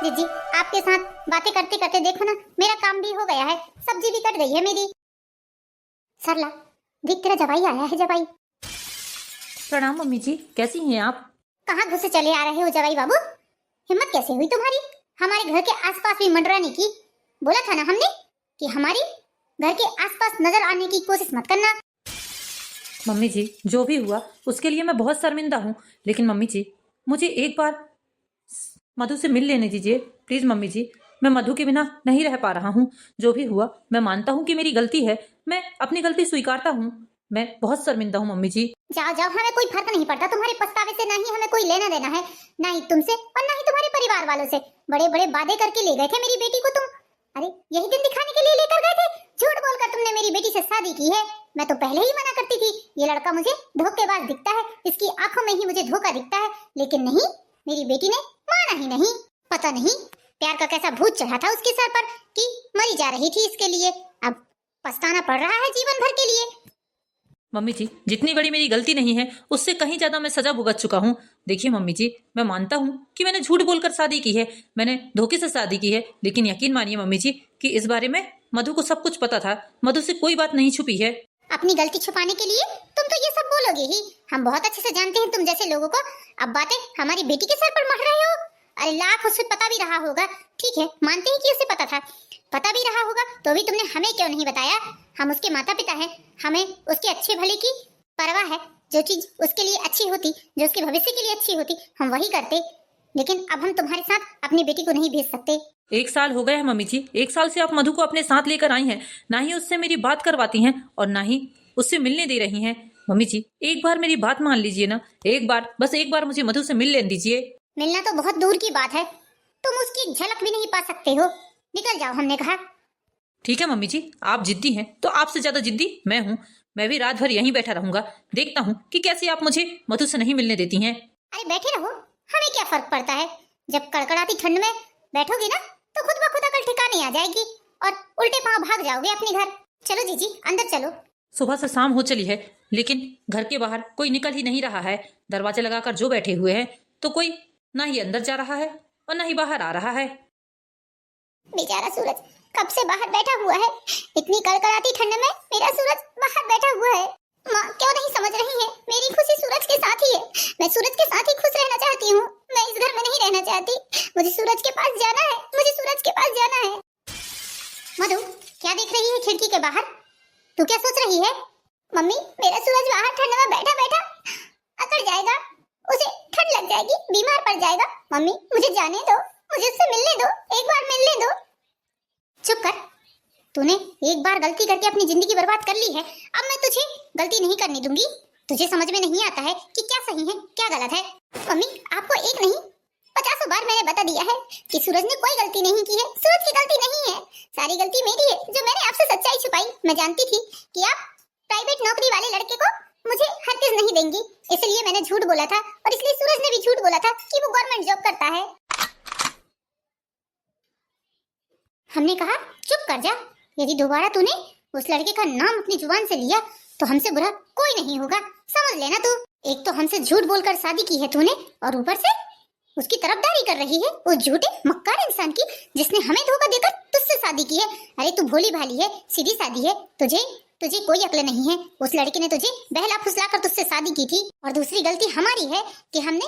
जीजी, आपके साथ बातें करते करते देखो ना, मेरा काम भी हो गया है, सब्जी भी कट गई है मेरी। सरला, देख तेरा जवाई आया है। जवाई प्रणाम मम्मी जी, कैसी हैं आप? कहाँ घुसे चले आ रहे हो जवाई बाबू? हिम्मत कैसे हुई तुम्हारी हमारे घर के आसपास भी मंडराने की? बोला था ना हमने कि हमारी घर के आसपास नजर आने की कोशिश मत करना। मम्मी जी, जो भी हुआ उसके लिए मैं बहुत शर्मिंदा हूँ, लेकिन मम्मी जी मुझे एक बार मधु से मिल लेने दीजिए प्लीज। मम्मी जी, मैं मधु के बिना नहीं रह पा रहा हूँ। जो भी हुआ मैं मानता हूँ कि मेरी गलती है, मैं अपनी गलती स्वीकारता हूँ। मैं बहुत शर्मिंदा हूँ मम्मी जी। जाओ जाओ, हमें कोई फर्क नहीं पड़ता तुम्हारे पछतावे से, ना ही हमें कोई लेना देना है, ना ही तुमसे और ना ही तुम्हारे परिवार वालों से। बड़े बड़े वादे करके ले गए थे मेरी बेटी को तुम। अरे यही दिन दिखाने के लिए लेकर गए थे? झूठ बोलकर तुमने मेरी बेटी से शादी की है। मैं तो पहले ही मना करती थी, ये लड़का मुझे धोखेबाज दिखता है, इसकी आंखों में ही मुझे धोखा दिखता है। लेकिन नहीं, मेरी बेटी ने माना ही नहीं। पता नहीं प्यार का कैसा भूत चढ़ा था उसके सर पर कि मरी जा रही थी इसके लिए। अब पछताना पड़ रहा है जीवन भर के लिए। मम्मी जी, जितनी बड़ी मेरी गलती नहीं है उससे कहीं ज्यादा मैं सजा भुगत चुका हूँ। देखिए मम्मी जी, मैं मानता हूँ कि मैंने झूठ बोलकर शादी की है, मैंने धोखे से शादी की है, लेकिन यकीन मानिए मम्मी जी कि इस बारे में मधु को सब कुछ पता था। मधु से कोई बात नहीं छुपी है। अपनी गलती छुपाने के लिए तुम तो ये सब बोलोगे ही। हम बहुत अच्छे से जानते हैं तुम जैसे लोगों को। अब बातें हमारी बेटी के सर पर मढ़ रहे हो। अरे लाख उसे पता भी रहा होगा, ठीक है मानते हैं कि उसे पता था, पता भी रहा होगा, तो भी तुमने हमें क्यों नहीं बताया? हम उसके माता पिता हैं, हमें उसके अच्छे भले की परवाह है। जो चीज उसके लिए अच्छी होती, जो उसके भविष्य के लिए अच्छी होती, हम वही करते। लेकिन अब हम तुम्हारे साथ अपनी बेटी को नहीं भेज सकते। 1 साल हो गए हैं मम्मी जी, 1 साल से आप मधु को अपने साथ लेकर आई हैं, ना ही उससे मेरी बात करवाती हैं और ना ही उससे मिलने दे रही हैं। मम्मी जी, एक बार मेरी बात मान लीजिए ना, एक बार, बस एक बार मुझे मधु से मिल लेने दीजिए। मिलना तो बहुत दूर की बात है, तुम उसकी झलक भी नहीं पा सकते हो। निकल जाओ, हमने कहा। ठीक है मम्मी जी, आप जिद्दी हैं तो आपसे ज्यादा जिद्दी मैं हूँ। मैं भी रात भर यहीं बैठा रहूंगा, देखता हूँ कि कैसे आप मुझे मधु से नहीं मिलने देती हैं। अरे बैठे रहो, हमें क्या फर्क पड़ता है। जब कड़कड़ाती ठंड में बैठोगे ना तो खुद ब खुद अकल ठिकाने आ जाएगी और उल्टे पांव भाग जाओगे अपने घर। चलो जीजी, अंदर चलो। सुबह से शाम हो चली है, लेकिन घर के बाहर कोई निकल ही नहीं रहा है। दरवाजा लगाकर जो बैठे हुए हैं, तो कोई ना ही अंदर जा रहा है और ना ही बाहर आ रहा है। बेचारा सूरज कब से बाहर बैठा हुआ है। इतनी कड़कड़ाती ठंड में मेरा सूरज बाहर बैठा हुआ है। माँ क्यों नहीं समझ रही है? मेरी खुशी सूरज के साथ ही है। मैं सूरज के साथ ही खुश रहना चाहती हूँ। मैं इस घर में नहीं रहना चाहती। मुझे सूरज के पास जाना है, मुझे सूरज के पास जाना है। मधु, क्या देख रही है खिड़की के बाहर? तू क्या सोच रही है? मम्मी, मेरा सूरज बाहर ठंड में बैठा बैठा अकड़ जाएगा, उसे ठंड लग जाएगी, बीमार पड़ जाएगा। मम्मी मुझे जाने दो, मुझे उससे मिलने दो, एक बार मिलने दो। चुप कर, तूने एक बार गलती करके अपनी जिंदगी बर्बाद कर ली है। अब मैं तुझे गलती नहीं करने दूंगी। तुझे समझ में नहीं आता है कि क्या सही है क्या गलत है। मम्मी, आपको एक नहीं 50 बार मैंने बता दिया है कि सूरज ने कोई गलती नहीं की है। सूरज की गलती नहीं है, सारी गलती मेरी है जो मैंने आपसे सच्चाई छुपाई। मैं जानती थी कि आप प्राइवेट नौकरी वाले लड़के को मुझे हरगिज नहीं देंगी, इसलिए मैंने झूठ बोला था और इसलिए सूरज ने भी झूठ बोला था कि वो गवर्नमेंट जॉब करता है। हमने कहा चुप कर जा। यदि दोबारा तूने उस लड़के का नाम अपनी जुबान से लिया तो हमसे बुरा कोई नहीं होगा, समझ लेना तू। एक तो हमसे झूठ बोलकर शादी की है तूने और ऊपर से उसकी तरफदारी कर रही है उस झूठे मक्कार इंसान की जिसने हमें धोखा देकर तुझसे शादी की है। अरे तू भोली भाली है, सीधी सादी है, तुझे कोई अक्ल नहीं है। उस लड़के ने तुझे बहला फुसला कर तुझसे शादी की थी और दूसरी गलती हमारी है कि हमने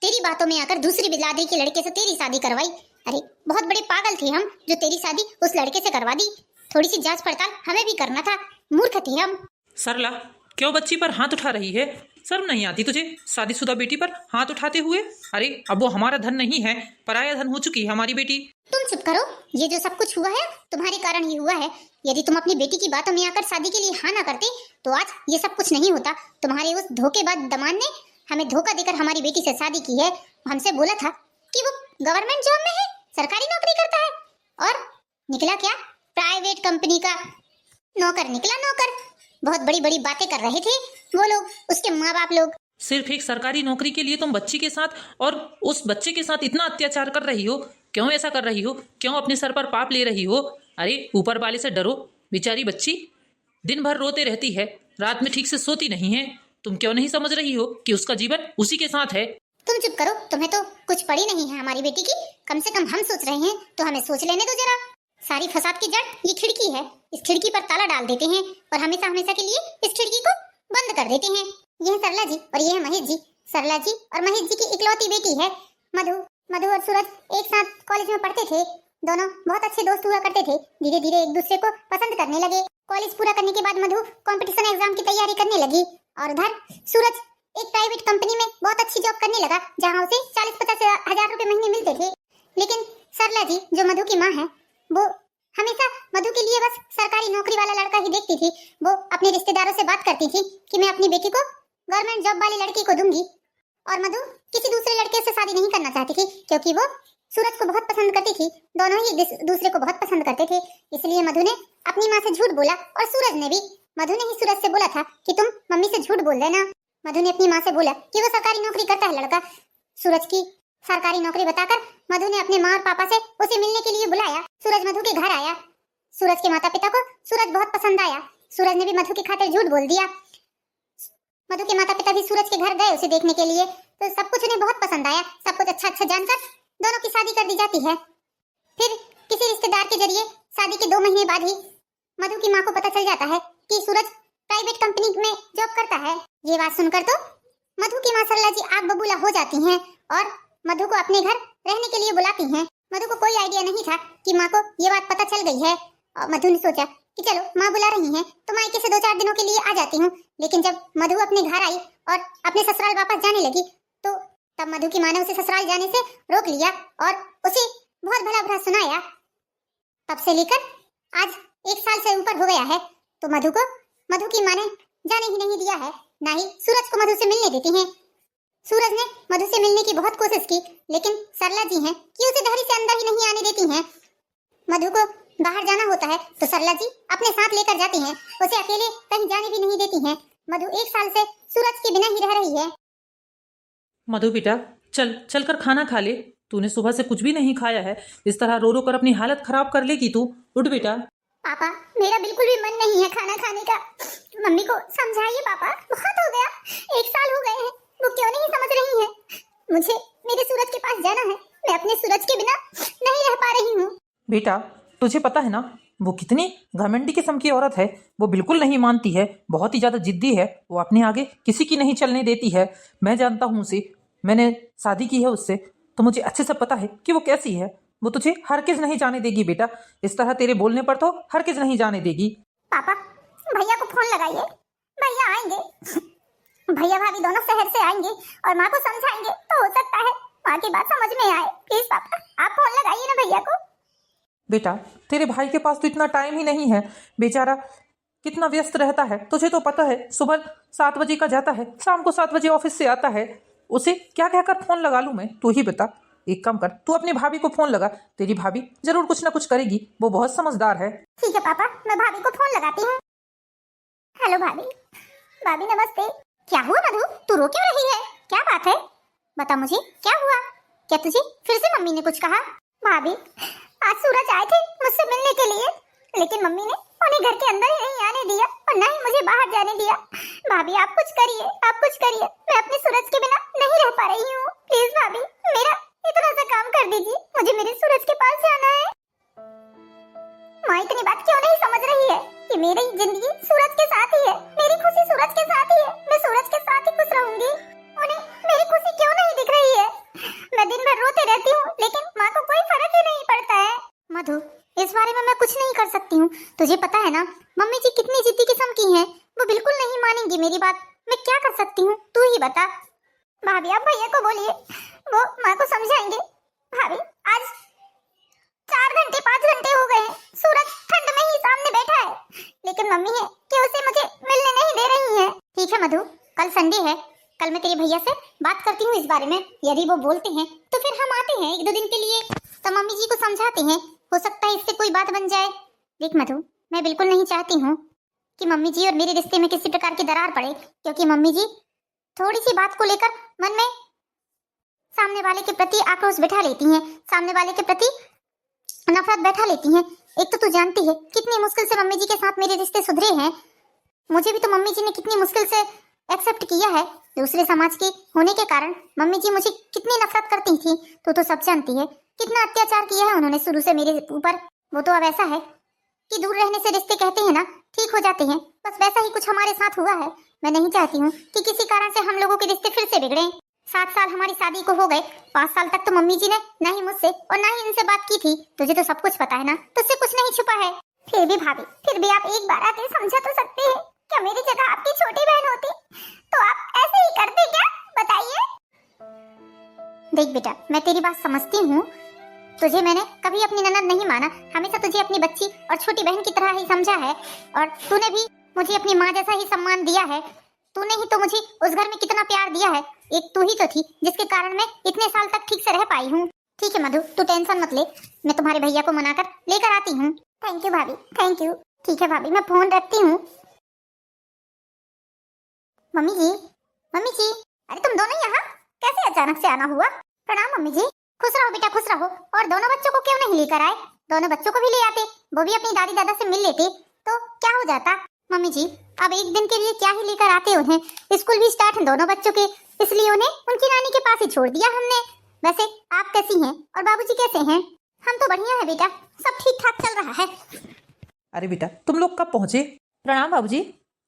तेरी बातों में आकर दूसरी बिरादरी के लड़के से तेरी शादी करवाई। अरे बहुत बड़े पागल थे हम जो तेरी शादी उस लड़के से करवा दी। थोड़ी सी जांच पड़ताल हमें भी करना था, मूर्ख थे हम। सरला, क्यों बच्ची पर हाथ उठा रही है? शर्म नहीं आती तुझे शादीशुदा बेटी पर हाथ उठाते हुए? अरे अब वो हमारा धन नहीं है, पराया धन हो चुकी है हमारी बेटी। तुम चुप करो, ये जो सब कुछ हुआ है तुम्हारे कारण ही हुआ है। यदि तुम अपनी बेटी की बातों में आकर शादी के लिए हाँ ना करते तो आज ये सब कुछ नहीं होता। तुम्हारे उस धोखेबाज दमाद ने हमें धोखा देकर हमारी बेटी से शादी की है। हमसे बोला था कि वो गवर्नमेंट जॉब में है, सरकारी नौकरी करता है, और निकला क्या? प्राइवेट कंपनी का नौकर निकला, नौकर। बहुत बड़ी बड़ी बातें कर रहे थे वो लोग, उसके माँ बाप लोग। सिर्फ एक सरकारी नौकरी के लिए तुम बच्ची के साथ और उस बच्चे के साथ इतना अत्याचार कर रही हो? क्यों ऐसा कर रही हो? क्यों अपने सर पर पाप ले रही हो? अरे ऊपर वाले से डरो। बेचारी बच्ची दिन भर रोते रहती है, रात में ठीक से सोती नहीं है। तुम क्यों नहीं समझ रही हो कि उसका जीवन उसी के साथ है? तुम चुप करो, तुम्हें तो कुछ पड़ी नहीं है हमारी बेटी की। कम से कम हम सोच रहे हैं तो हमें सोच लेने दो जरा। सारी फसाद की जड़ ये खिड़की है। इस खिड़की पर ताला डाल देते हैं और हमेशा हमेशा के लिए इस खिड़की को बंद कर देते हैं। ये है सरला जी और ये है महेश जी। सरला जी और महेश जी की इकलौती बेटी है मधु। मधु और सूरज एक साथ कॉलेज में पढ़ते थे। दोनों बहुत अच्छे दोस्त हुआ करते थे। धीरे धीरे एक दूसरे को पसंद करने लगे। कॉलेज पूरा करने के बाद मधु कंपटीशन एग्जाम की तैयारी करने लगी और उधर सूरज एक प्राइवेट कंपनी में बहुत अच्छी जॉब करने लगा, जहां उसे 40-50 हजार रुपए महीने मिलते थे। लेकिन सरला जी जो मधु की माँ है, वो हमेशा मधु के लिए बस सरकारी नौकरी वाला लड़का ही देखती थी। वो अपने रिश्तेदारों से बात करती थी कि मैं अपनी बेटी को गवर्नमेंट जॉब वाले लड़के को दूंगी। और मधु किसी दूसरे लड़के से शादी नहीं करना चाहती थी, क्योंकि वो सूरज को बहुत पसंद करती थी। दोनों ही दूसरे को बहुत पसंद करते थे। इसलिए मधु ने अपनी माँ से झूठ बोला और सूरज ने भी। मधु ने ही सूरज से बोला था कि तुम मम्मी से झूठ बोल देना। मधु ने अपनी माँ से बोला कि वो सरकारी नौकरी करता है लड़का। सूरज की सरकारी नौकरी बताकर मधु ने अपने माँ और पापा से उसे मिलने के लिए बुलाया। सूरज मधु के घर आया। सूरज के माता पिता को सूरज बहुत पसंद आया। सूरज ने भी मधु की खातिर झूठ बोल दिया। मधु के माता पिता भी सूरज के घर गए उसे देखने के लिए, तो सब कुछ उन्हें बहुत पसंद आया। सब कुछ अच्छा अच्छा जानकर दोनों की शादी कर दी जाती है। फिर किसी रिश्तेदार के जरिए शादी के 2 महीने बाद ही मधु की माँ को पता चल जाता है कि सूरज प्राइवेट कंपनी में जॉब करता है। ये बात सुनकर तो मधु की माँ सरला जी आग बबूला हो जाती हैं और मधु को अपने घर रहने के लिए बुलाती हैं। मधु को कोई आइडिया नहीं था कि माँ को ये बात पता चल गई है। और मधु ने सोचा कि चलो माँ बुला रही हैं तो मायके से 2-4 दिनों के लिए आ जाती हूँ। लेकिन जब मधु अपने घर आई और अपने ससुराल वापस जाने लगी, तो तब मधु की माँ ने उसे ससुराल जाने से रोक लिया और उसे बहुत भला भला सुनाया। तब से लेकर आज 1 साल से ऊपर हो गया है, तो मधु की माँ ने जाने ही नहीं दिया है, ना ही सूरज को मधु से मिलने देती हैं। सूरज ने मधु से मिलने की बहुत कोशिश की, लेकिन सरला जी हैं कि उसे धैर्य से अंदर ही नहीं आने देती हैं। मधु को बाहर जाना होता है तो सरला जी अपने साथ लेकर जाती हैं, उसे अकेले कहीं जाने भी नहीं देती हैं। मधु 1 साल से सूरज के बिना ही रह रही है। मधु बेटा चल कर खाना खा ले। तूने सुबह से कुछ भी नहीं खाया है। इस तरह रो रो कर अपनी हालत खराब कर लेगी तू। उठ बेटा। पापा मेरा बिल्कुल भी मन नहीं है खाना खाने का। मम्मी को समझाइए पापा, बहुत हो गया, 1 साल हो गए हैं, वो क्यों नहीं समझ रही है। मुझे मेरे सूरज के पास जाना है, मैं अपने सूरज के बिना नहीं रह पा रही हूँ। बेटा तुझे पता है ना वो कितनी घमंडी किस्म की औरत है। वो बिल्कुल नहीं मानती है, बहुत ही ज्यादा जिद्दी है। वो अपने आगे किसी की नहीं चलने देती है। मैं जानता हूँ उसे, मैंने शादी की है उससे, तो मुझे अच्छे से पता है कि वो कैसी है। वो तुझे हरगिज नहीं जाने देगी बेटा। इस तरह तेरे बोलने पर तो हरगिज नहीं जाने देगी। पापा भैया को फोन लगाइए, भैया आएंगे। भैया भाभी दोनों शहर से आएंगे और माँ को समझाएंगे, तो हो सकता है माँ की बात समझ में आए। प्लीज पापा आप फोन लगाइए ना भैया को। बेटा तेरे भाई के पास तो इतना टाइम ही नहीं है, बेचारा कितना व्यस्त रहता है। तुझे तो पता है, सुबह 7 बजे का जाता है, शाम को 7 बजे ऑफिस से आता है। उसे क्या कहकर फोन लगा लूं मैं, तू ही बता। एक काम कर, तू अपनी भाभी को फोन लगा। तेरी भाभी जरूर कुछ ना कुछ करेगी, वो बहुत समझदार है। ठीक है पापा, मैं भाभी को फोन लगाती हूँ। हेलो भाभी। भाभी नमस्ते। क्या हुआ मधु, तू रो क्यों रही है, क्या बात है, बता मुझे क्या हुआ। क्या तुझे फिर से मम्मी ने कुछ कहा। भाभी आज सूरज आए थे मुझसे मिलने के लिए, लेकिन मम्मी ने उन्हें घर के अंदर ही नहीं आने दिया और न ही मुझे बाहर जाने दिया। भाभी आप कुछ करिए, आप कुछ करिए, मैं अपने सूरज के बिना नहीं रह पा रही हूँ। प्लीज भाभी मेरा इतना सा काम कर दीजिए, मुझे मेरे सूरज के पास जाना है। माँ इतनी बात क्यों नहीं समझ रही है कि मेरी जिंदगी सूरज के साथ ही है, मेरी खुशी सूरज के साथ ही है, मैं सूरज के साथ ही खुश रहूंगी। उन्हें मेरी खुशी क्यों नहीं दिख रही है। मैं दिन भर रोते रहती हूँ, लेकिन माँ को कोई फर्क ही नहीं पड़ता है। मधु इस बारे में मैं कुछ नहीं कर सकती हूँ, तुझे पता है ना मम्मी जी कितनी जिद्दी किस्म की हैं, वो बिल्कुल नहीं मानेंगी मेरी बात। मैं क्या कर सकती हूँ तू ही बता। भाभी आप भैया को बोलिए, वो माँ को समझाएंगे। भाभी आज 4 घंटे 5 घंटे हो गए हैं, सूरज ठंड में ही सामने बैठा है, लेकिन मम्मी है कि उसे मुझे मिलने नहीं दे रही है। ठीक है मधु, कल संडे है, कल मैं तेरे भैया से बात करती हूँ इस बारे में। यदि वो बोलते हैं तो फिर हम आते हैं 1-2 दिन के लिए, तो मम्मी जी को समझाते हैं, हो सकता है इससे कोई बात बन जाए। देख मधु मैं बिल्कुल नहीं चाहती हूँ कि मम्मी जी और मेरे रिश्ते में किसी प्रकार की दरार पड़े, क्योंकि मम्मी जी थोड़ी सी बात को लेकर मन में सामने वाले के प्रति आक्रोश बैठा लेती हैं, सामने वाले के प्रति नफरत बैठा लेती हैं। एक तो तू जानती है कितनी मुश्किल से मम्मी जी के साथ मेरे रिश्ते सुधरे हैं। मुझे भी तो मम्मी जी ने कितनी मुश्किल से एक्सेप्ट किया है। दूसरे समाज की होने के कारण मम्मी जी मुझे कितनी नफरत करती थी तो सब जानती है। कितना अत्याचार किया है उन्होंने शुरू से मेरे ऊपर। वो तो अब ऐसा है कि दूर रहने से रिश्ते कहते हैं ना ठीक हो जाते हैं, बस वैसा ही कुछ हमारे साथ हुआ है। मैं नहीं चाहती हूँ कि किसी कारण से हम लोगों के रिश्ते फिर से बिगड़े। 7 साल हमारी शादी को हो गए, 5 साल तक तो मम्मी जी ने ना ही मुझसे और ना ही इनसे बात की थी। तुझे तो सब कुछ पता है ना, तुझसे कुछ नहीं छुपा है। फिर भी भाभी, फिर भी आप एक बार आके समझा तो सकते हैं। क्या मेरी जगह आपकी छोटी बहन होती तो आप ऐसे ही करते क्या? बताइए। देख बेटा, मैं तेरी बात समझती हूँ। तुझे मैंने कभी अपनी ननद नहीं माना, हमेशा तुझे अपनी बच्ची और छोटी बहन की तरह ही समझा है। और तूने भी मुझे अपनी माँ जैसा ही सम्मान दिया है। तूने ही तो मुझे उस घर में कितना प्यार दिया है। एक तू ही तो थी जिसके कारण मैं इतने साल तक ठीक से रह पाई हूँ। ठीक है मधु, तू टेंशन मत ले, मैं तुम्हारे भैया को मनाकर लेकर आती हूँ। थैंक यू भाभी, थैंक यू। ठीक है भाभी, मैं फोन रखती हूँ। मम्मी जी, मम्मी जी, अरे तुम दोनों यहाँ कैसे अचानक से आना हुआ? प्रणाम मम्मी जी। खुश रहो बेटा, खुश रहो। और दोनों बच्चों को क्यों नहीं लेकर आए? दोनों बच्चों को भी ले आते, वो भी अपनी दादी दादा से मिल लेते तो क्या हो जाता। मम्मी जी, अब एक दिन के लिए क्या ही लेकर आते उन्हें, स्कूल भी स्टार्ट है दोनों बच्चों के, इसलिए उन्हें उनकी नानी के पास ही छोड़ दिया हमने। वैसे आप कैसी हैं और बाबूजी कैसे हैं? हम तो बढ़िया है बेटा, सब ठीक ठाक चल रहा है। अरे बेटा, तुम लोग कब पहुंचे? प्रणाम बाबूजी,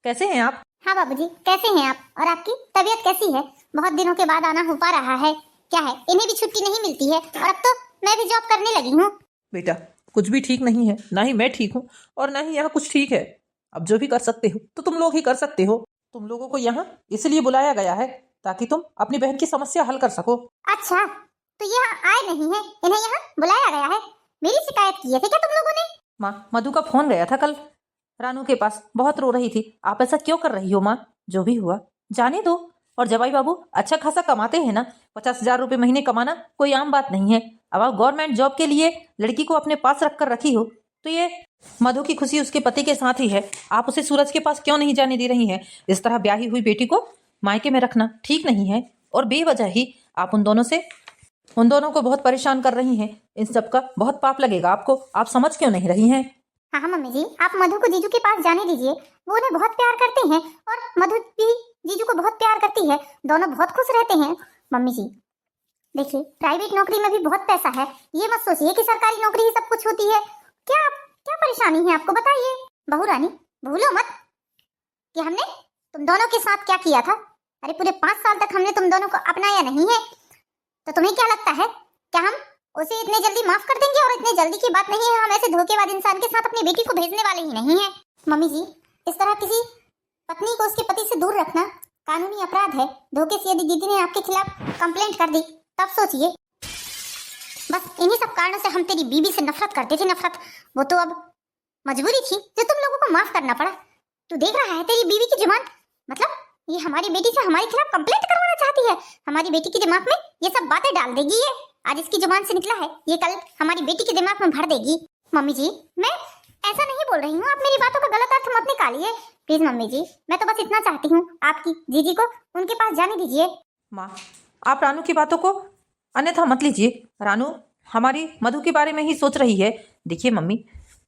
कैसे हैं आप? हाँ बाबूजी, कैसे हैं आप? और आपकी तबीयत कैसी है? बहुत दिनों के बाद आना हो पा रहा है। क्या है, इन्हें भी छुट्टी नहीं मिलती है और अब तो मैं भी जॉब करने लगी हूँ। बेटा, कुछ भी ठीक नहीं है, ना ही मैं ठीक हूँ और ना ही यहाँ कुछ ठीक है। अब जो भी कर सकते हो तो तुम लोग ही कर सकते हो। तुम लोगों को यहाँ इसलिए बुलाया गया है ताकि तुम अपनी बहन की समस्या हल कर सको। अच्छा, तो यहाँ आए नहीं है, इन्हें यहाँ बुलाया गया है। मेरी शिकायत की है क्या तुम लोगों ने? माँ, मधु का फोन गया था कल रानू के पास, बहुत रो रही थी। आप ऐसा क्यों कर रही हो माँ? जो भी हुआ जाने दो। और जवाई बाबू अच्छा खासा कमाते हैं ना, 50,000 रुपए महीने कमाना कोई आम बात नहीं है। अब आप गवर्नमेंट जॉब के लिए लड़की को अपने पास रख कर रखी हो तो ये मधु की खुशी उसके पति के साथ ही है। आप उसे सूरज के पास क्यों नहीं जाने दे रही हैं? इस तरह ब्याही हुई बेटी को मायके में रखना ठीक नहीं है और बेवजह ही आप उन दोनों को बहुत परेशान कर रही हैं। इन सब का बहुत पाप लगेगा आपको। आप समझ क्यों नहीं रही हैं? हाँ मम्मी जी, आप मधु को जीजू के पास जाने दीजिए, वो उन्हें बहुत प्यार करते हैं और मधु भी जीजू को बहुत प्यार करती है। दोनों बहुत खुश रहते हैं। मम्मी जी देखिए, प्राइवेट नौकरी में भी बहुत पैसा है, ये मत सोचिए कि सरकारी नौकरी ही सब कुछ होती है। क्या परेशानी है आपको, बताइए। बहू रानी, भूलो मत कि हमने तुम दोनों के साथ क्या किया था। अरे पूरे 5 साल तक हमने तुम दोनों को अपनाया नहीं है, तो तुम्हें क्या लगता है क्या हम उसे इतने जल्दी माफ कर देंगे? और इतने जल्दी की बात नहीं है, हम ऐसे धोखेबाज इंसान के साथ अपनी बेटी को भेजने वाले ही नहीं है। मम्मी जी, इस तरह किसी पत्नी को उसके पति से दूर रखना कानूनी अपराध है। धोखे से यदि दीदी ने आपके खिलाफ कंप्लेंट कर दी तब सोचिए। बस इन्हीं सब कारणों से हम तेरी बीवी से नफरत करते थे, नफरत। वो तो अब मजबूरी थी जो तुम लोगों को माफ करना पड़ा। तू देख रहा है तेरी बीवी की जुबान, मतलब ये हमारी बेटी से हमारे खिलाफ कंप्लेंट करवाना चाहती है। हमारी बेटी के दिमाग में ये सब बातें डाल देगी। ये आज इसकी जुबान से निकला है, ये कल हमारी बेटी के दिमाग में भर देगी। मम्मी जी, मैं ऐसा नहीं बोल रही हूँ, आप मेरी बातों का गलत अर्थ मत निकालिए प्लीज। मम्मी जी, मैं तो बस इतना चाहती हूँ, आपकी जीजी को उनके पास जाने दीजिए। माँ, आप रानू की बातों को अन्यथा मत लीजिए। रानू हमारी मधु के बारे में ही सोच रही है। देखिए मम्मी,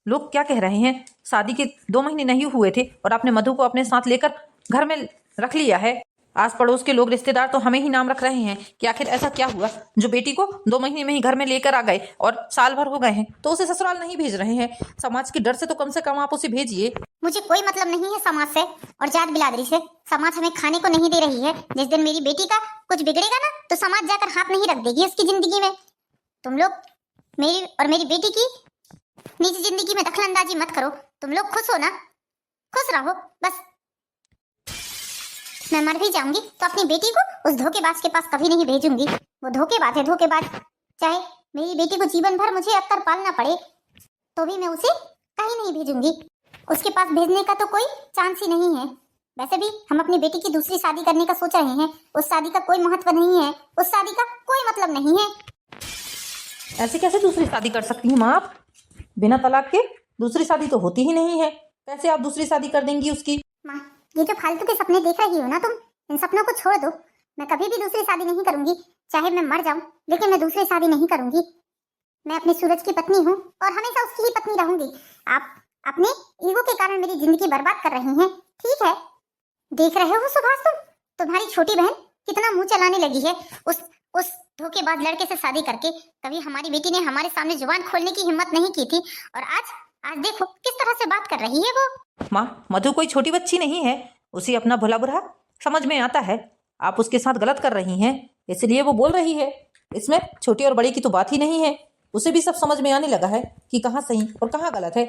लोग क्या कह रहे हैं, शादी के 2 महीने नहीं हुए थे और आपने मधु को अपने साथ लेकर घर में रख लिया है। आस पड़ोस के लोग, रिश्तेदार तो हमें ही नाम रख रहे हैं कि आखिर ऐसा क्या हुआ जो बेटी को 2 महीने में ही घर में लेकर आ गए और साल भर हो गए हैं तो उसे ससुराल नहीं भेज रहे हैं। समाज के डर से तो कम आप उसे भेजिए। मुझे कोई मतलब नहीं है समाज से और जात बिरादरी से। समाज हमें खाने को नहीं दे रही है। जिस दिन मेरी बेटी का कुछ बिगड़ेगा ना तो समाज जाकर हाथ नहीं रख देगी उसकी जिंदगी में। तुम लोग मेरी और मेरी बेटी की निजी जिंदगी में दखलंदाजी मत करो। तुम लोग खुश हो ना, खुश रहो बस। मैं मर भी जाऊंगी तो अपनी बेटी को उस धोखेबाज के पास कभी नहीं भेजूंगी। वो धोखेबाज है, धोखेबाज। चाहे मेरी बेटी को जीवन भर मुझे अक्कर पालना पड़े तो भी मैं उसे कहीं नहीं भेजूंगी। उसके पास भेजने का तो कोई चांस ही नहीं है। वैसे भी हम अपनी बेटी की दूसरी शादी करने का सोच रहे हैं। उस शादी का कोई महत्व नहीं है, उस शादी का कोई मतलब नहीं है। ऐसे कैसे दूसरी शादी कर सकती हैं माँ आप? बिना तलाक के दूसरी शादी तो होती ही नहीं है, कैसे आप दूसरी शादी कर देंगी उसकी? माँ, ये जो फालतू के सपने देख रही हो ना तुम, इन सपनों को छोड़ दो। मैं कभी भी दूसरी शादी नहीं करूंगी, चाहे मैं मर जाऊं, लेकिन मैं दूसरी शादी नहीं करूंगी। मैं अपने सूरज की पत्नी हूँ और हमेशा उसकी ही पत्नी रहूंगी। आप अपने ईगो के कारण मेरी जिंदगी बर्बाद कर रही हैं। ठीक है, देख रहे हो सुभाष, तुम्हारी छोटी बहन कितना मुंह चलाने लगी है उस धोखेबाज लड़के से शादी करके। कभी हमारी बेटी ने हमारे सामने जुबान खोलने की हिम्मत नहीं की थी, और आज देखो किस तरह से बात कर रही है वो। माँ, मधु कोई छोटी बच्ची नहीं है, उसे अपना भला बुरा समझ में आता है। आप उसके साथ गलत कर रही हैं, इसलिए वो बोल रही है। इसमें छोटी और बड़ी की तो बात ही नहीं है, उसे भी सब समझ में आने लगा है कि कहाँ सही और कहाँ गलत है।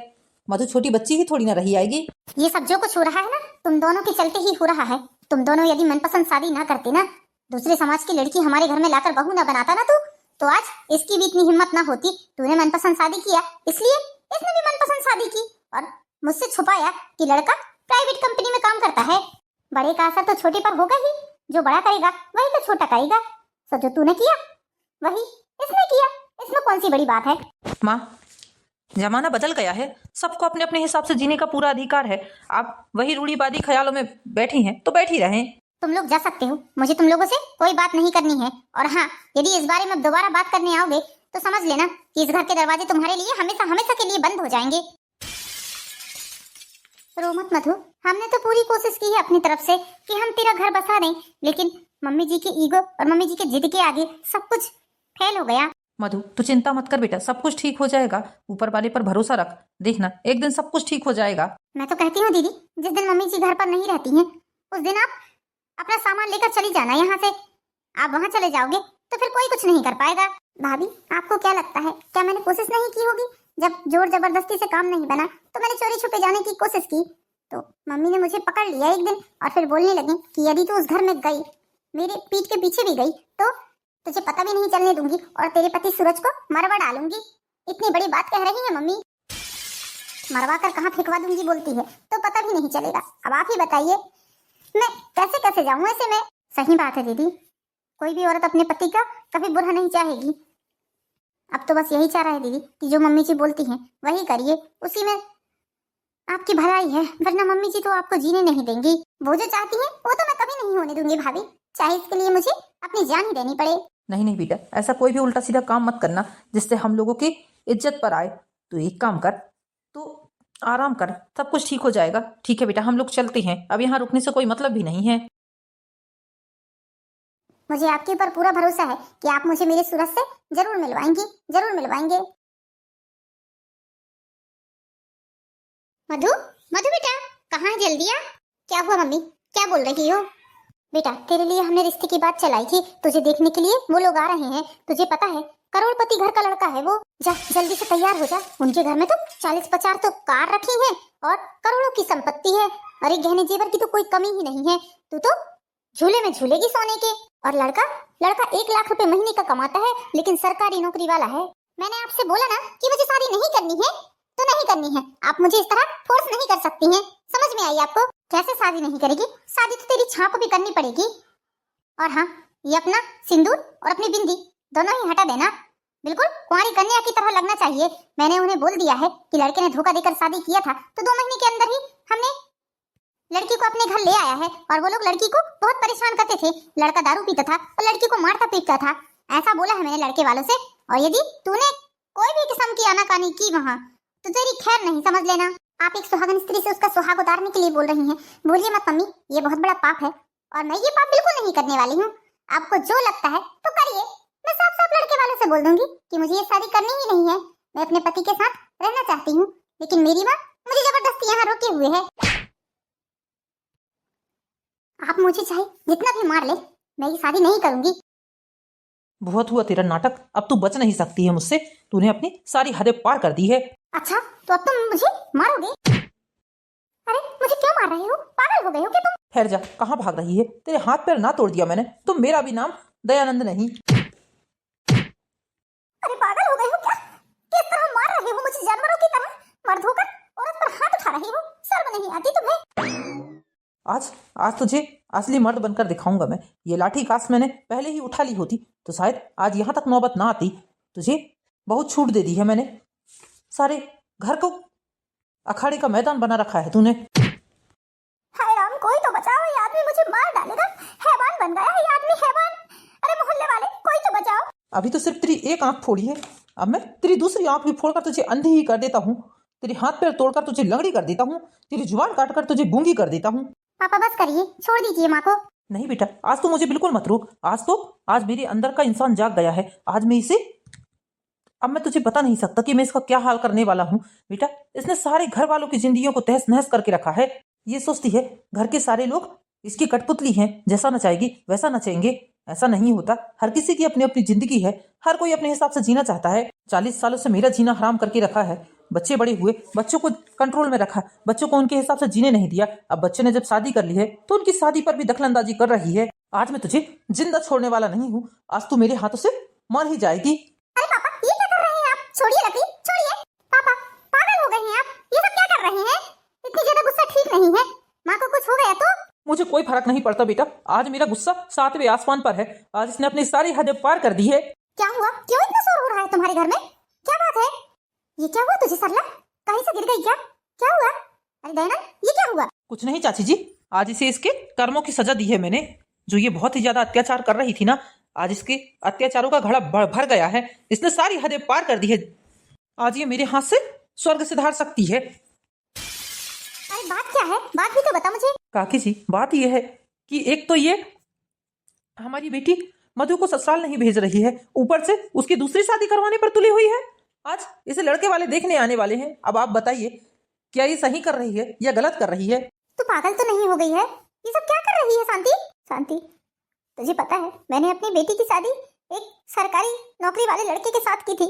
मधु छोटी बच्ची ही थोड़ी ना रही आएगी। ये सब जो कुछ हो रहा है ना, तुम दोनों के चलते ही हो रहा है। तुम दोनों यदि मनपसंद शादी ना करते ना, दूसरे समाज की लड़की हमारे घर में लाकर बहू ना बनाता ना तो आज इसकी भी इतनी हिम्मत ना होती। तूने मनपसंद शादी किया, इसलिए इसने भी मनपसंद शादी की और मुझसे छुपाया कि लड़का प्राइवेट कंपनी में काम करता है। बड़े का असर तो छोटे पर होगा ही, जो बड़ा करेगा वही तो छोटा करेगा। तो जो तूने किया वही इसने किया, इसमें कौन सी बड़ी बात है। माँ, जमाना बदल गया है, सबको अपने अपने हिसाब से जीने का पूरा अधिकार है। आप वही रूढ़िवादी ख्यालों में बैठी हैं तो बैठी रहें। तुम लोग जा सकते हो, मुझे तुम लोगों से कोई बात नहीं करनी है। और हाँ, यदि इस बारे में दोबारा बात करने आओगे तो समझ लेना कि इस घर के दरवाजे तुम्हारे लिए हमेशा हमेशा के लिए बंद हो जाएंगे। रो मत मधु, हमने तो पूरी कोशिश की है अपनी तरफ से कि हम तेरा घर बसा दें, लेकिन मम्मी जी के ईगो और मम्मी जी के जिद के आगे सब कुछ फेल हो गया। मधु, तू चिंता मत कर बेटा, सब कुछ ठीक हो जाएगा। ऊपर वाले पर भरोसा रख, देखना एक दिन सब कुछ ठीक हो जाएगा। मैं तो कहती हूँ दीदी, जिस दिन मम्मी जी घर पर नहीं रहती हैं उस दिन आप अपना सामान लेकर चली जाना यहाँ से। आप वहाँ चले जाओगे तो फिर कोई कुछ नहीं कर पाएगा। भाभी, आपको क्या लगता है, क्या मैंने कोशिश नहीं की होगी? जब जोर जबरदस्ती से काम नहीं बना तो मैंने चोरी छुपे जाने की कोशिश की, तो मम्मी ने मुझे पकड़ लिया एक दिन और फिर बोलने लगी कि यदि तू उस घर में गई, मेरे पीठ के पीछे भी गई, तो तुझे पता भी नहीं चलने दूंगी और तेरे पति सूरज को मरवा डालूंगी। इतनी बड़ी बात कह रही है मम्मी, मरवा कर कहाँ फेंकवा दूंगी बोलती है, तो पता भी नहीं चलेगा। अब आप ही बताइए मैं कैसे कैसे जाऊं ऐसे में। सही बात है दीदी, कोई भी औरत अपने पति का कभी बुरा नहीं चाहेगी। अब तो बस यही चाह रहा है दीदी कि जो मम्मी जी बोलती हैं वही करिए, उसी में आपकी भलाई है, वरना मम्मी जी तो आपको जीने नहीं देंगी। वो जो चाहती हैं वो तो मैं कभी नहीं होने दूंगी भाभी, चाहे इसके लिए मुझे अपनी जान ही देनी पड़े। नहीं नहीं बेटा, ऐसा कोई भी उल्टा सीधा काम मत करना जिससे हम लोगों की इज्जत पर आए। तो एक काम कर, तो आराम कर, सब कुछ ठीक हो जाएगा। ठीक है बेटा, हम लोग चलते हैं, अब यहाँ रुकने से कोई मतलब भी नहीं है। मुझे आपके ऊपर पूरा भरोसा है कि आप मुझे मेरे सूरज से जरूर मिलवाएंगी, जरूर मिलवाएंगे। मधु, मधु बेटा, कहाँ है जल्दी आ। क्या हुआ मम्मी, क्या बोल रही हो? बेटा, तेरे लिए हमने रिश्ते की बात चलाई थी, तुझे देखने के लिए वो लोग आ रहे हैं। तुझे पता है करोड़पति घर का लड़का है वो। जा जल्दी से तैयार हो जा, उनके घर में तो 40-50 तो कार रखी है और करोड़ों की संपत्ति है। अरे गहने जेवर की तो कोई कमी ही नहीं है, तू तो झूले में झूलेगी सोने के। और लड़का 1 लाख रुपए महीने का कमाता है, लेकिन सरकारी नौकरी वाला है। मैंने आपसे बोला ना कि मुझे शादी नहीं करनी है तो नहीं करनी है, आप मुझे इस तरह फोर्स नहीं कर सकती हैं। समझ में आई आपको? कैसे शादी नहीं करेगी? शादी तो तेरी छाप भी करनी पड़ेगी। और हाँ, ये अपना सिंदूर और अपनी बिंदी दोनों ही हटा देना, बिल्कुल कुंवारी कन्या की तरह लगना चाहिए। मैंने उन्हें बोल दिया है कि लड़के ने धोखा देकर शादी किया था, तो 2 महीने के अंदर ही हमने लड़की को अपने घर ले आया है। और वो लोग लड़की को बहुत परेशान करते थे, लड़का दारू पीता था और लड़की को मारता पीटता था, ऐसा बोला है मैंने लड़के वालों से। और यदि तूने कोई भी किस्म की आनाकानी की वहाँ, तो तेरी खैर नहीं, समझ लेना। आप एक सुहागन स्त्री से उसका सुहाग उतारने के लिए बोल रही हैं। बोलिए मत मम्मी, ये बहुत बड़ा पाप है और मैं ये पाप बिल्कुल नहीं करने वाली हूँ। आपको जो लगता है तो करिए, मैं साफ साफ लड़के वालों से बोल दूंगी कि मुझे ये शादी करनी ही नहीं है। मैं अपने पति के साथ रहना चाहती हूँ, लेकिन मेरी माँ मुझे जबरदस्ती यहाँ रोके हुए है। आप मुझे चाहे जितना भी मार ले, मैं ये शादी नहीं करूंगी। बहुत हुआ तेरा नाटक, अब तू बच नहीं सकती है मुझसे। तूने अपनी सारी हदें पार कर दी है। अच्छा, तो अब तुम मुझे मारोगे? अरे मुझे क्यों मार रहे हो? पागल हो गए हो क्या तुम? ठहर जा, कहाँ भाग रही है? तेरे हाथ पैर ना तोड़ दिया मैंने तो मेरा भी नाम दयानंद नहीं। अरे पागल हो गए हो क्या? किस तरह मार रहे हो मुझे, जानवरों की तरह? मर्द होकर औरत पर हाथ उठा रहे हो, शर्म नहीं आती तुम्हें? आज तुझे असली मर्द बनकर दिखाऊंगा मैं। ये लाठी काश मैंने पहले ही उठा ली होती तो शायद आज यहाँ तक नौबत ना आती। तुझे बहुत छूट दे दी है मैंने, सारे घर को अखाड़े का मैदान बना रखा है तूने। हाय राम, कोई तो बचाओ, ये आदमी मुझे मार डालेगा। हैवान बन गया है ये आदमी, हैवान। अरे मोहल्ले वाले, कोई तो बचाओ। अभी तो सिर्फ तेरी एक आंख फोड़ी है, अब मैं तेरी दूसरी आंख भी फोड़कर तुझे अंधी ही कर देता हूँ। तेरे हाथ पैर तोड़कर तुझे लंगड़ी कर देता हूँ, तेरी जुबान काटकर तुझे गूंगी कर देता हूँ। पापा बस करिए, छोड़ दीजिए माँ को। नहीं बेटा, आज तो मुझे बिल्कुल मत रोक। आज मेरे अंदर का इंसान जाग गया है। आज मैं इसे, अब मैं तुझे बता नहीं सकता कि मैं इसका क्या हाल करने वाला हूँ। बेटा, इसने सारे घर वालों की जिंदगियों को तहस नहस करके रखा है। ये सोचती है घर के सारे लोग इसकी कठपुतली हैं, जैसा नचाएगी वैसा नचेंगे। ऐसा नहीं होता। हर किसी की अपनी अपनी जिंदगी है, हर कोई अपने हिसाब से जीना चाहता है। 40 सालों से मेरा जीना हराम करके रखा है। बच्चे बड़े हुए, बच्चों को कंट्रोल में रखा, बच्चों को उनके हिसाब से जीने नहीं दिया। अब बच्चे ने जब शादी कर ली है तो उनकी शादी पर भी दखलंदाजी कर रही है। आज मैं तुझे जिंदा छोड़ने वाला नहीं हूँ। आज तू मेरे हाथों से मर ही जाएगी। अरे पापा, ये क्या कर रहे हैं आप? छोड़िए लकी, छोड़िए। पापा, पागल हो गए हैं आप? ये सब क्या कर रहे हैं? इतनी ज्यादा गुस्सा ठीक नहीं है। माँ को कुछ हो गया तो? मुझे कोई फर्क नहीं पड़ता बेटा। आज मेरा गुस्सा 7वें आसमान पर है। आज इसने अपनी सारी हदें पार कर दी है। क्या हुआ? क्यों इतना शोर हो रहा है तुम्हारे घर में? क्या बात है? ये क्या हुआ तुझे सरला? कहीं से गिर गई क्या? क्या हुआ? अरे दयानंद, ये क्या हुआ? कुछ नहीं चाची जी, आज इसे इसके कर्मों की सजा दी है मैंने। जो ये बहुत ही ज्यादा अत्याचार कर रही थी ना, आज इसके अत्याचारों का घड़ा भर गया है। इसने सारी हदें पार कर दी है। आज ये मेरे हाथ से स्वर्ग से धार सकती है। अरे बात क्या है? बात भी तो बता मुझे। काकी जी, बात यह है कि एक तो ये हमारी बेटी मधु को ससुराल नहीं भेज रही है, ऊपर से उसकी दूसरी शादी करवाने पर तुली हुई है। आज इसे लड़के वाले देखने आने वाले हैं। अब आप बताइए, क्या ये सही कर रही है या गलत कर रही है? तू पागल तो नहीं हो गई है? ये सब क्या कर रही है शांति? शांति, तुझे पता है मैंने अपनी बेटी की शादी एक सरकारी नौकरी वाले लड़के के साथ की थी,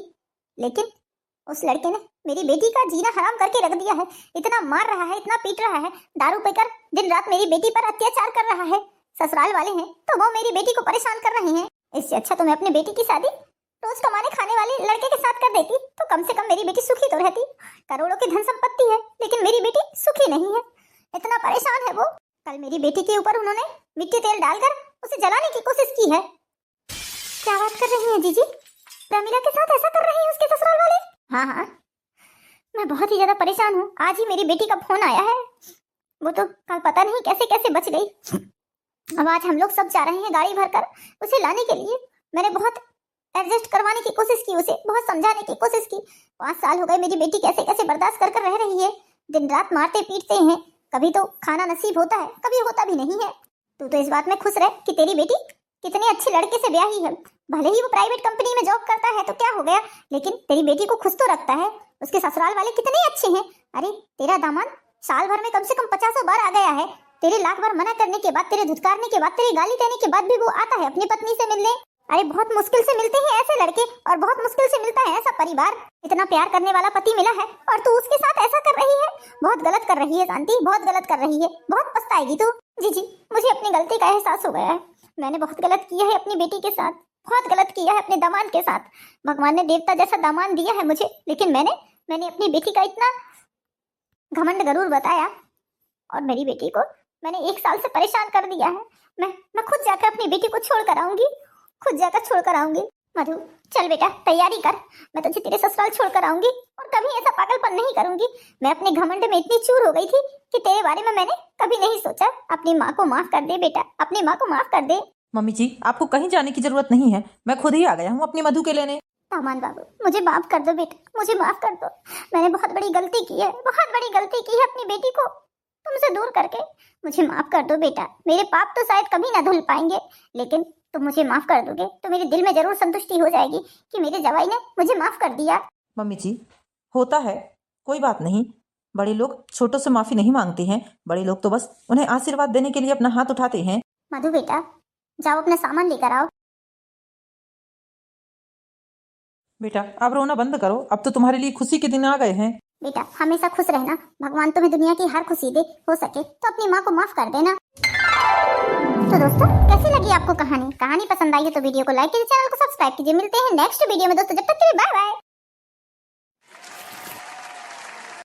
लेकिन उस लड़के ने मेरी बेटी का जीना हराम करके रख दिया है। इतना मार रहा है, इतना पीट रहा है, दारू पीकर दिन रात मेरी बेटी पर अत्याचार कर रहा है। ससुराल वाले हैं तो वो मेरी बेटी को परेशान कर रहे हैं। इससे अच्छा तो मैं अपनी बेटी की शादी रोज कमाने खाने वाले लड़के के साथ कर देती, तो कम से कम मेरी बेटी सुखी तो रहती। करोड़ों की धन संपत्ति है, लेकिन मेरी बेटी सुखी नहीं है। इतना परेशान है वो। कल मेरी बेटी के ऊपर उन्होंने मिट्टी तेल डालकर उसे जलाने की कोशिश की है। क्या बात कर रही हैं जीजी? प्रमिला के साथ ऐसा कर रही है उसके ससुराल वाले? हाँ, मैं बहुत ही ज्यादा परेशान हूँ। आज ही मेरी बेटी का फोन आया है। वो तो कल पता नहीं कैसे कैसे बच गई। अब आज हम लोग सब जा रहे हैं गाड़ी भरकर उसे लाने के लिए। मैंने बहुत एडजस्ट करवाने की कोशिश की, उसे बहुत समझाने की कोशिश की। 5 साल हो गए मेरी बेटी कैसे कैसे बर्दाश्त कर रह रही है। दिन रात मारते पीटते हैं, कभी तो खाना नसीब होता है, कभी होता भी नहीं है। तू तो इस बात में खुश रह कि तेरी बेटी कितने अच्छे लड़के से ब्याही है। भले ही वो प्राइवेट कंपनी में जॉब करता है तो क्या हो गया, लेकिन तेरी बेटी को खुश तो रखता है। उसके ससुराल वाले कितने अच्छे हैं। अरे तेरा दामाद साल भर में कम से कम 50 बार आ गया है। तेरे लाख बार मना करने के बाद, तेरे धुतकारने के बाद, तेरी गाली देने के बाद भी वो आता है अपनी पत्नी से मिलने। अरे बहुत मुश्किल से मिलते हैं ऐसे लड़के, और बहुत मुश्किल से मिलता है ऐसा परिवार। इतना प्यार करने वाला पति मिला है और तू उसके साथ ऐसा कर रही है। बहुत गलत कर रही है शांति, बहुत गलत कर रही है। बहुत पछताएगी तू। जी, मुझे अपनी गलती का एहसास हो गया है। मैंने बहुत गलत किया है अपनी बेटी के साथ, बहुत गलत किया है अपने दामाद के साथ। भगवान ने देवता जैसा दामाद दिया है मुझे, लेकिन मैंने अपनी बेटी का इतना घमंड गरूर बताया, और मेरी बेटी को मैंने 1 साल से परेशान कर दिया है। मैं खुद जाकर अपनी बेटी को छोड़ कर आऊंगी, खुद जाकर छोड़ कर आऊंगी। मधु चल बेटा, तैयारी कर, मैं तुझे तेरे ससुराल छोड़ कर आऊंगी और कभी ऐसा पागलपन नहीं करूंगी। मैं अपने घमंड में इतनी चूर हो गई थी कि तेरे बारे में मैंने कभी नहीं सोचा। अपनी माँ को माफ कर दे बेटा, अपनी माँ को माफ कर दे। मम्मी जी, आपको कहीं जाने की जरूरत नहीं है, मैं खुद ही आ गया हूँ अपनी मधु के लेने। सामान बाबू, मुझे माफ कर दो बेटा, मुझे माफ कर दो। मैंने बहुत बड़ी गलती की है, बहुत बड़ी गलती की है अपनी बेटी को तुमसे दूर करके। मुझे माफ कर दो बेटा। मेरे पाप तो शायद कभी ना धुल पाएंगे, लेकिन तुम मुझे माफ कर दोगे तो मेरे दिल में जरूर संतुष्टि हो जाएगी कि मेरे जवाई ने मुझे माफ कर दिया। मम्मी जी, होता है, कोई बात नहीं। बड़े लोग छोटों से माफी नहीं मांगते हैं, बड़े लोग तो बस उन्हें आशीर्वाद देने के लिए अपना हाथ उठाते हैं। मधु बेटा, जाओ अपना सामान लेकर आओ। बेटा आप रोना बंद करो, अब तो तुम्हारे लिए खुशी के दिन आ गए हैं। बेटा हमेशा खुश रहना, भगवान तुम्हें दुनिया की हर खुशी दे। हो सके तो अपनी माँ को माफ कर देना। तो दोस्तों, कैसी लगी आपको कहानी? कहानी पसंद आई है तो वीडियो को लाइक कीजिए, चैनल को सब्सक्राइब कीजिए। मिलते हैं नेक्स्ट वीडियो में दोस्तों, जब तक के लिए बाय बाय।